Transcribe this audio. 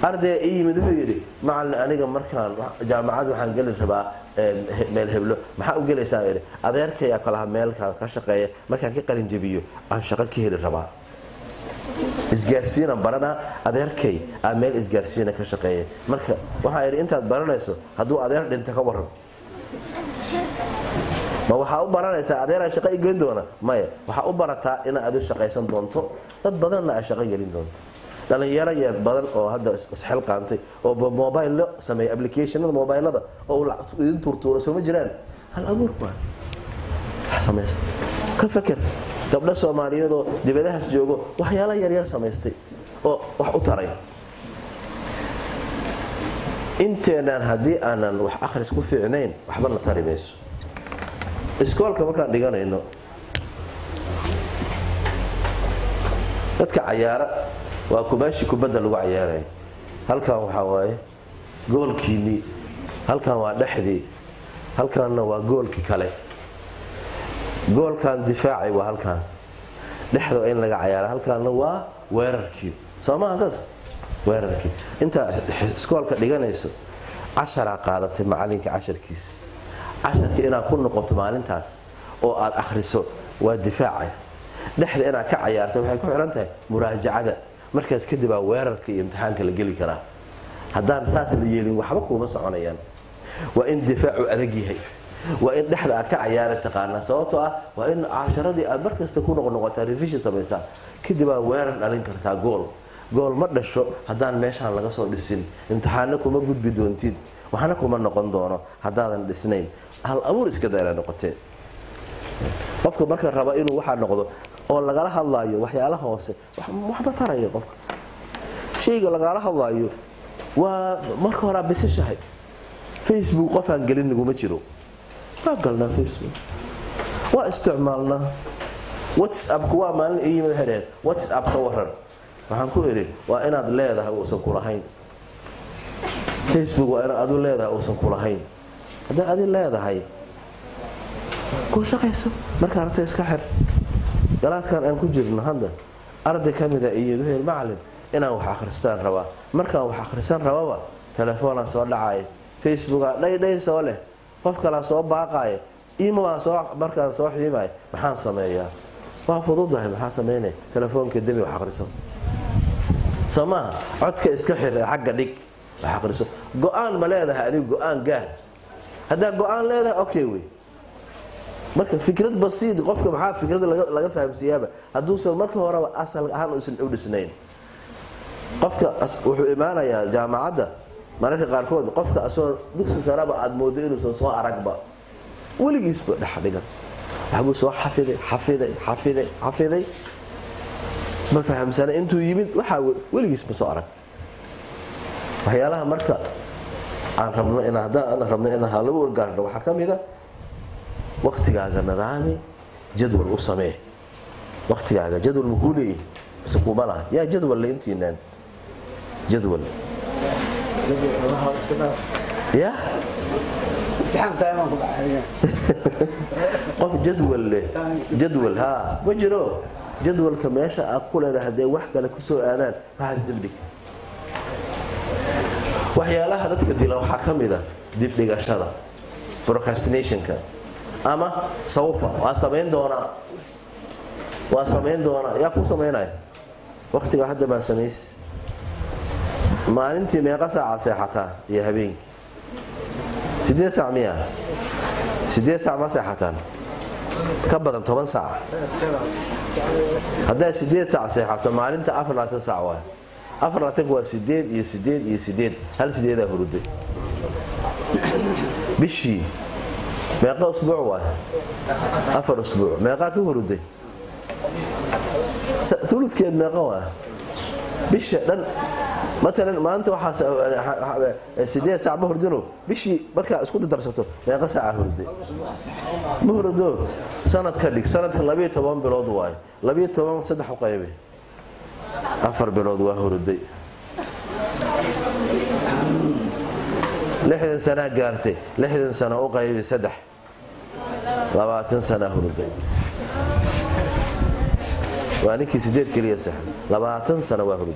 arday yimid wuxuu yiri macallin aniga markaan jaamacad waxaan gali rabaa meel heblo maxaa u galaysaa yiri adeerkay kala meel ka shaqeeya markaan ka qalin jabiyo aan shaqo ka heli rabaa isgaarsiina barana adeerkay meel isgaarsiina ka shaqeeya marka waxa yiri intaad baranayso haduu adeer dhinta ka waran ma waxa u baranaysaa adeer shaqo igeen doona maya waxa u barataa in aad u shaqaysan doonto dad badan ay shaqo gelin doonto dhalinyaro yar badan oo hadda isxil qaantay oo mobile sameey applicationada mobilada oo idin turtuuro soo ma jiraan hal abuur baa sameys ka fakir gabdha Soomaaliyeed oo dibadahaas joogo waxyaalo yar yar sameystay oo wax u taray inteenan hadii aanan wax akhris ku fiicnayn waxba la tarimayso iskoolka markaan dhiganayno dadka ciyaara waa kubaashi kubadda lagu ciyaaray halkan waxa waaye goolkiini halkan waa dhaxdii halkanna waa goolki kale goolkan difaaci waa halkan dhaxdo in laga ciyaaro halkanna waa weerarkii Soomaalidaas weerarkii inta iskoolka dhiganayso 10 qaadatay macalinka 10kiisa 10 ina ku noqoto maalintaas oo aad akhriso waa difaaci dhaxda ina ka ciyaarto waxay ku xiran tahay muraajacada markaas kadib weerarka iyo imtixaanka la gali kara hadaan saas la yeelin waxba kuma soconayaan waa in difaacu adag yahay waa in dhaxda ka ciyaar taqaana sababtoo ah waa in casharadii aad markasta ku noqoto revision sameeysa kadib weerar dhalin kartaa gool ma dhasho hadaan meeshan laga soo dhisin imtixaanna kuma gudbi doontid waxna kuma noqon doono hadaadan dhisnayn hal abuur iska dayla noqotay qofka marka raba inuu waxa noqdo oo lagala hadlaayo waxyaalaha hoose waxba tarayo qofka sheyga lagala hadlaayo waa marka hore bisashahay Facebook qof aan galin naguma jiro galna Facebook waa isticmaalna WhatsApp kuwa maalin iyo madaxeed WhatsApp ka waran waxaan ku iri waa inaad leedahay oo san ku lahayn Facebook waa inaad u leedahay oo san ku lahayn haddii aad leedahay ku shaqayso marka aragtay iska xir galaaskan aan ku jirno hadda arday kamida iyo wuxuu macallin inaan wax akhristaan rabaa marka wax akhrisan rabaa telefoon soo dhacay Facebook dhay soo leh qof kala soo baaqay email soo marka soo xiimay maxaan sameeyaa waa fududahay maxaa sameeynaa telefoonka dib wax akhriso sama codka iska xir xagga dhig wax akhriso go'aan ma leedahay adigu go'aan gaar hada go'aan leedahay okay way marka fikrad basiid qofka maxaa fikrad laga fahamsiyaaba haduu soo marka hore asal ahaan u dhisnayn qofka wuxuu imaanayaa jaamacada mararka qaarkood qofka asoo dugsi saraba aad moodo inuu soo aragba waligiis ba dhaxdhigan waxbuu soo xafiday ma fahamsana intuu yimid waxa waligiis ma soo arag waxyaalaha marka aan rabno in hal u gaarno waxa kamida waqtigaaga nidaami jadwal u samee waqtigaaga jadwal muqulay isqubala ya jadwal leentinaan jadwal ya qof jadwal ha wajiro jadwalka meesha aad ku leedahay hadee wax kale ku soo aadaan waxa dibdhig waxyaalaha dadka dila waxa kamida dib dhigashada procrastinationka ama sawfa waa sameyn doona yaa ku sameynay waqtiga hadda baan sameys maalintii meeqa saac seexataa iyo habeenkii 8 saac miya 8 saac ma seexataan ka badan 10 saac hadda 8 saac seexato maalinta 4 saac waa 4 waa 8 iyo 8 iyo 8 hal 8 huruday bishii meeqa usbuuc waa 4 usbuuc meeqa ka huruday ثلثkeed meeqa waa bisha dhan مثلا maanta waxa 8 saac ma hurdino bishii marka isku darsato meeqa saac hurday ma hurdo sanadka dhig sanadka 12 bilood waay 12 saddex u qayb 4 bilood waa hurday 60 sano gaartay 60 sano u qayb 3 20 sano hurday وأنا كي سدير كلية سحر 20 سنة وهرد